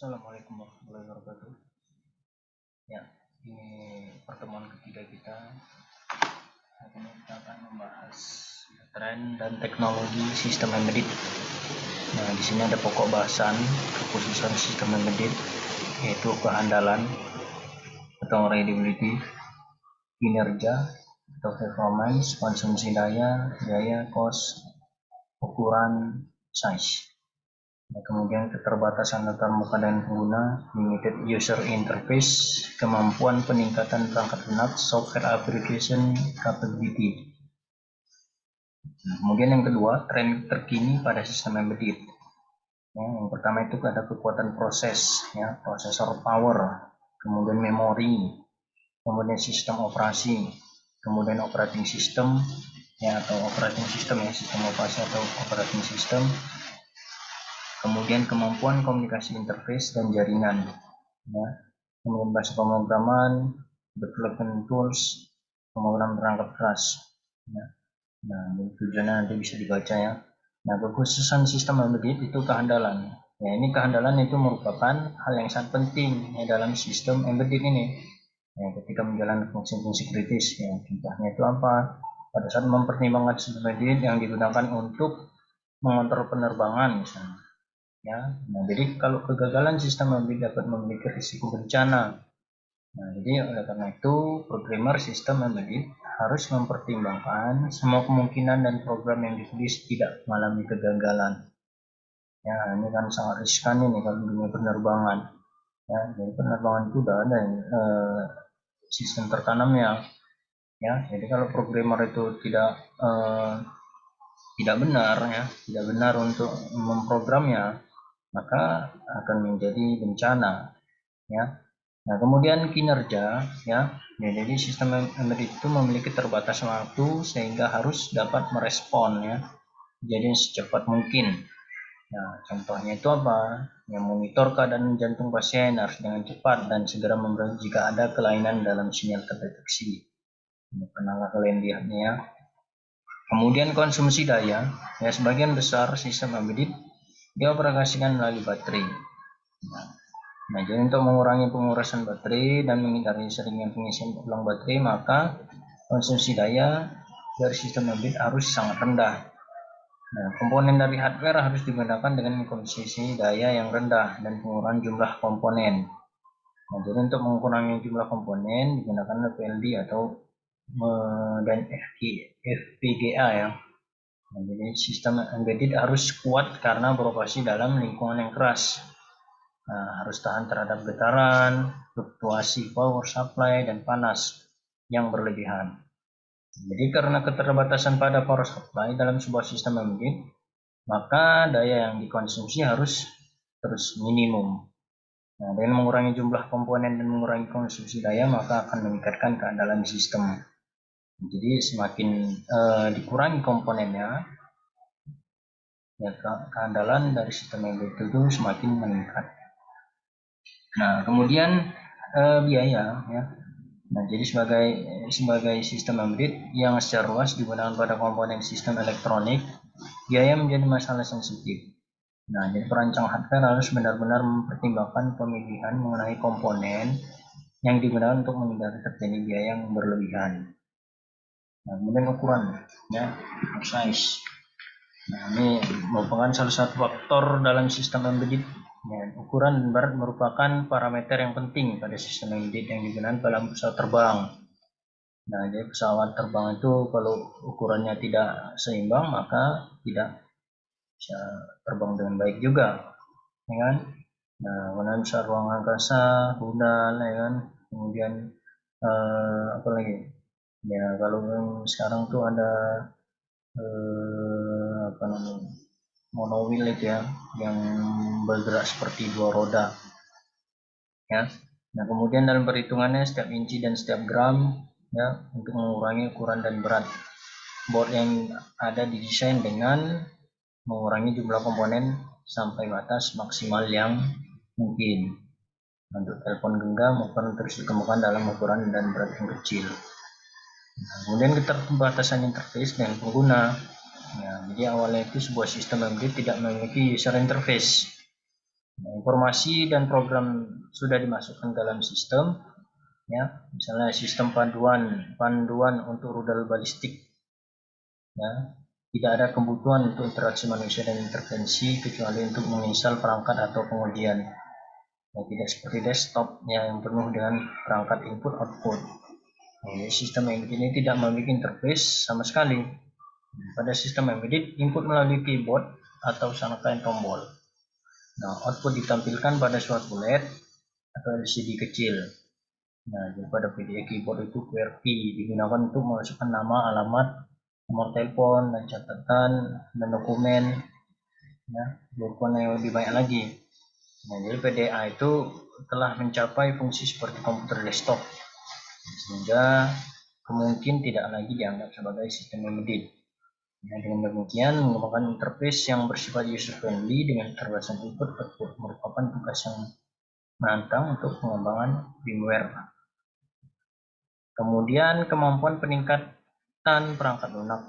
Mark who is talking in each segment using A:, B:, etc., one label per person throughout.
A: Assalamualaikum warahmatullahi wabarakatuh. Ya, ini pertemuan ketiga kita. Hari ini kita akan membahas tren dan teknologi sistem embedded. Nah, di sini ada pokok bahasan kekhususan sistem embedded, yaitu kehandalan atau reliability, kinerja atau performance, konsumsi daya, biaya, cost, ukuran, size. Nah, kemudian keterbatasan antar muka dan pengguna, limited user interface, kemampuan peningkatan perangkat lunak, software application capability. Nah, kemudian yang kedua, tren terkini pada sistem embedded. Ya, yang pertama itu ada kekuatan proses, ya, prosesor power, kemudian memori, kemudian sistem operasi, kemudian operating system, ya, atau operating system, ya, sistem operasi atau operating system. Kemudian kemampuan komunikasi interface dan jaringan, ya. Kemudian bahasa pemrograman, development tools, pemrograman perangkat keras, ya. Nah, tujuannya nanti bisa dibaca, ya. Nah, kekhususan sistem embedded itu kehandalan. Ya, ini kehandalan itu merupakan hal yang sangat penting, ya, dalam sistem embedded ini. Ya, ketika menjalankan fungsi-fungsi kritis, ya, contohnya itu apa? Pada saat mempertimbangkan sistem embedded yang digunakan untuk mengontrol penerbangan, misalnya. Ya, nah, jadi kalau kegagalan sistem embedded dapat memiliki risiko bencana. Nah, jadi oleh karena itu programmer sistem embedded harus mempertimbangkan semua kemungkinan dan program yang ditulis tidak mengalami kegagalan. Ya, ini kan sangat riskan ini kalau dunia penerbangan. Ya, jadi penerbangan itu udah ada sistem tertanamnya. Ya, jadi kalau programmer itu tidak benar, ya, tidak benar untuk memprogramnya, maka akan menjadi bencana, ya. Nah, kemudian kinerja, ya. Jadi sistem embedded itu memiliki keterbatasan waktu sehingga harus dapat merespon, ya, jadi secepat mungkin. Nah, contohnya itu apa? Yang monitor keadaan jantung pasien harus dengan cepat dan segera memberitahu jika ada kelainan dalam sinyal terdeteksi. Ini pernah kalian lihatnya, ya. Kemudian konsumsi daya, ya, sebagian besar sistem embedded dioperasikan melalui baterai. Nah, jadi untuk mengurangi pengurusan baterai dan menghindari seringnya pengisian ulang baterai, maka konsumsi daya dari sistem embedded harus sangat rendah. Nah, komponen dari hardware harus digunakan dengan konsumsi daya yang rendah dan pengurangan jumlah komponen. Nah, jadi untuk mengurangi jumlah komponen digunakan PLD atau dan FPGA, ya. Nah, jadi sistem embedded harus kuat karena beroperasi dalam lingkungan yang keras. Nah, harus tahan terhadap getaran, fluktuasi power supply, dan panas yang berlebihan. Jadi karena keterbatasan pada power supply dalam sebuah sistem embedded, maka daya yang dikonsumsi harus terus minimum. Nah, dengan mengurangi jumlah komponen dan mengurangi konsumsi daya, maka akan meningkatkan keandalan sistem. Jadi semakin dikurangi komponennya, ya, keandalan dari sistem embedded itu semakin meningkat. Nah, kemudian biaya, ya. Nah, jadi sebagai sistem embedded yang secara luas digunakan pada komponen sistem elektronik, biaya menjadi masalah sensitif. Nah, jadi perancang hardware harus benar-benar mempertimbangkan pemilihan mengenai komponen yang digunakan untuk menghindari terjadi biaya yang berlebihan. Nah, kemudian ukuran, ya, size. Nah, ini merupakan salah satu faktor dalam sistem embedded. Ya, ukuran dan berat merupakan parameter yang penting pada sistem embedded yang digunakan dalam pesawat terbang. Nah, jadi pesawat terbang itu kalau ukurannya tidak seimbang, maka tidak bisa terbang dengan baik juga, ya kan? Nah, kemudian besar ruang angkasa, rudal, ya kan? Kemudian apa lagi? Ya, kalau sekarang tuh ada apa namanya, monowheel itu, ya, yang bergerak seperti dua roda, ya. Nah, kemudian dalam perhitungannya setiap inci dan setiap gram, ya, untuk mengurangi ukuran dan berat. Board yang ada didesain dengan mengurangi jumlah komponen sampai batas maksimal yang mungkin. Untuk telepon genggam ukuran terus dikembangkan dalam ukuran dan berat yang kecil. Nah, kemudian keterbatasan interface dengan pengguna. Ya, jadi awalnya itu sebuah sistem embedded tidak memiliki user interface. Nah, informasi dan program sudah dimasukkan dalam sistem, ya, misalnya sistem panduan untuk rudal balistik, ya, tidak ada kebutuhan untuk interaksi manusia dan intervensi kecuali untuk menginstal perangkat atau pengujian. Ya, tidak seperti desktop ya, yang penuh dengan perangkat input output. Nah, sistem embedded ini tidak memiliki interface sama sekali. Pada sistem embedded, input melalui keyboard atau serangkaian tombol. Nah, output ditampilkan pada suatu LED atau LCD kecil. Nah, jadi pada PDA keyboard itu QWERTY digunakan untuk memasukkan nama, alamat, nomor telepon, dan catatan, dan dokumen. Ya, dokumen yang lebih banyak lagi. Nah, jadi PDA itu telah mencapai fungsi seperti komputer desktop, sehingga kemungkinan tidak lagi dianggap sebagai sistem embedded. Nah, dengan demikian, mengembangkan interface yang bersifat user-friendly dengan keterbatasan input-output merupakan tugas yang menantang untuk pengembangan firmware. Kemudian, kemampuan peningkatan perangkat lunak.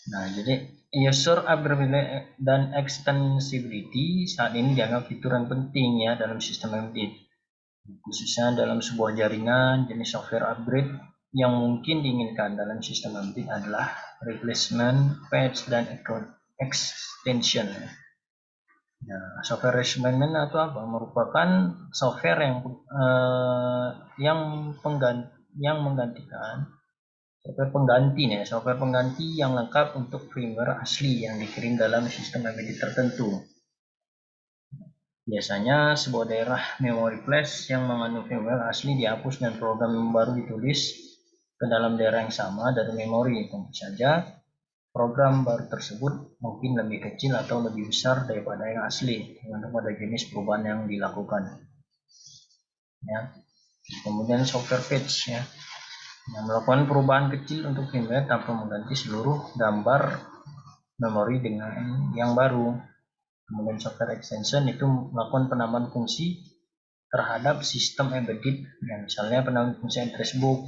A: Nah, jadi user availability dan extensibility saat ini dianggap fitur yang penting ya dalam sistem embedded, khususnya dalam sebuah jaringan. Jenis software upgrade yang mungkin diinginkan dalam sistem embedded adalah replacement, patch, dan extension. Nah, software replacement atau apa? Merupakan software yang menggantikan software pengganti yang lengkap untuk firmware asli yang dikirim dalam sistem embedded tertentu. Biasanya sebuah daerah memori flash yang mengandung firmware asli dihapus dan program yang baru ditulis ke dalam daerah yang sama dari memori. Tentu saja program baru tersebut mungkin lebih kecil atau lebih besar daripada yang asli, tergantung pada jenis perubahan yang dilakukan. Ya. Kemudian software patch ya, yang melakukan perubahan kecil untuk firmware tanpa mengganti seluruh gambar memori dengan yang baru. Kemudian software extension itu melakukan penambahan fungsi terhadap sistem embedded, ya, misalnya penambahan fungsi address book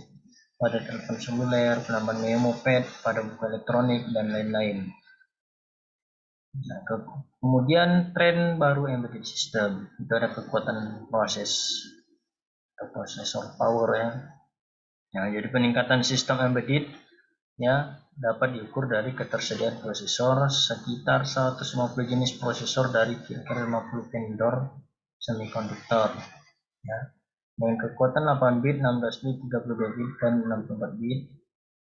A: pada telepon seluler, penambahan memo pad pada buku elektronik, dan lain-lain. Nah, kemudian tren baru embedded system itu ada kekuatan proses atau processor power ya. Nah, jadi peningkatan sistem embedded ya dapat diukur dari ketersediaan prosesor. Sekitar 150 jenis prosesor dari kira-kira 50 vendor semikonduktor ya, dengan kekuatan 8 bit, 16 bit, 32 bit, dan 64 bit.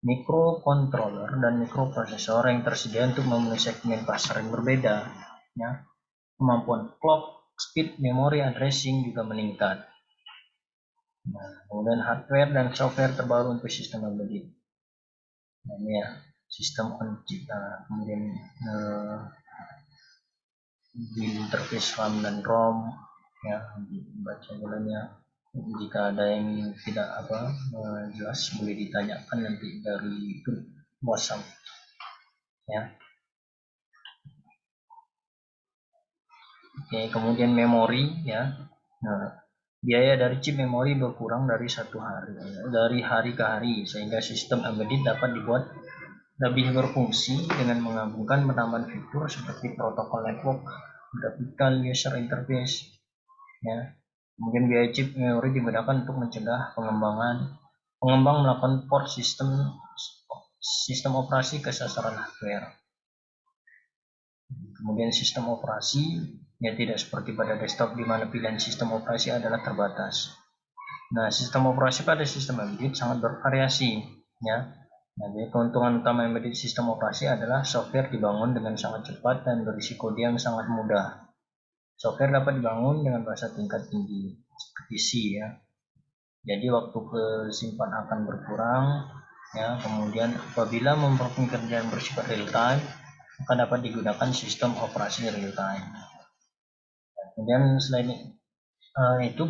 A: Mikrocontroller dan mikroprosesor yang tersedia untuk memenuhi segmen pasar yang berbeda ya. Kemampuan clock, speed, memory addressing juga meningkat. Nah, kemudian hardware dan software terbaru untuk sistem embedded. Nah, ini ya sistem on chip. Kemudian di interface RAM dan ROM ya, baca jalannya. Jika ada yang tidak jelas boleh ditanyakan nanti dari grup WhatsApp ya. Oke, kemudian memori ya. Nah, biaya dari chip memori berkurang dari hari ke hari, sehingga sistem embedded dapat dibuat lebih berfungsi dengan menggabungkan penambahan fitur seperti protokol network, graphical user interface ya. Kemudian biaya chip memori digunakan untuk mencegah pengembang melakukan port sistem operasi ke sasaran hardware. Kemudian sistem operasi ya tidak seperti pada desktop di mana pilihan sistem operasi adalah terbatas. Nah, sistem operasi pada sistem embedded sangat bervariasi ya. Nah, jadi keuntungan utama embedded sistem operasi adalah software dibangun dengan sangat cepat dan berisiko yang sangat mudah. Software dapat dibangun dengan bahasa tingkat tinggi seperti C ya. Jadi waktu kesimpan akan berkurang ya. Kemudian apabila memerlukan kerjaan bersifat real time, maka dapat digunakan sistem operasi real time. Kemudian selain itu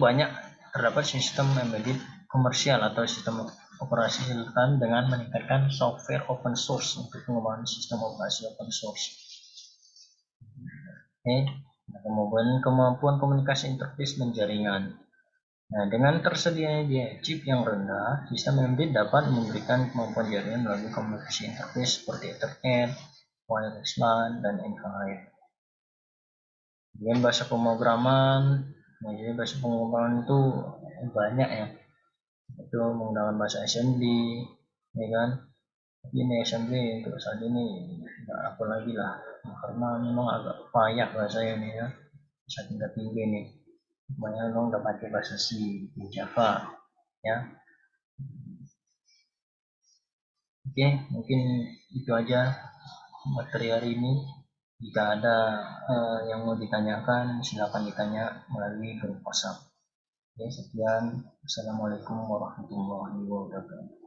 A: terdapat sistem embedded komersial atau sistem operasi real time dengan meningkatkan software open source untuk pengembangan sistem operasi open source. Kemudian kemampuan komunikasi interface dan jaringan. Nah, dengan tersedianya chip yang rendah, sistem embedded dapat memberikan kemampuan jaringan melalui komunikasi interface seperti Ethernet, wireless LAN, dan Wi-Fi. Kemudian bahasa pemrograman, nah, jadi bahasa pemrograman itu banyak ya, itu menggunakan bahasa assembly, ya kan. Tapi ini assembly untuk saat ini nggak apa lagi lah, karena memang agak payah bahasa ini ya, bisa tingkat tinggi nih. Banyak memang udah pakai bahasa C, Java, ya. Oke, mungkin itu aja materi hari ini. Jika ada yang mau ditanyakan, silakan ditanya melalui grup WhatsApp. Oke, sekian. Assalamualaikum warahmatullahi wabarakatuh.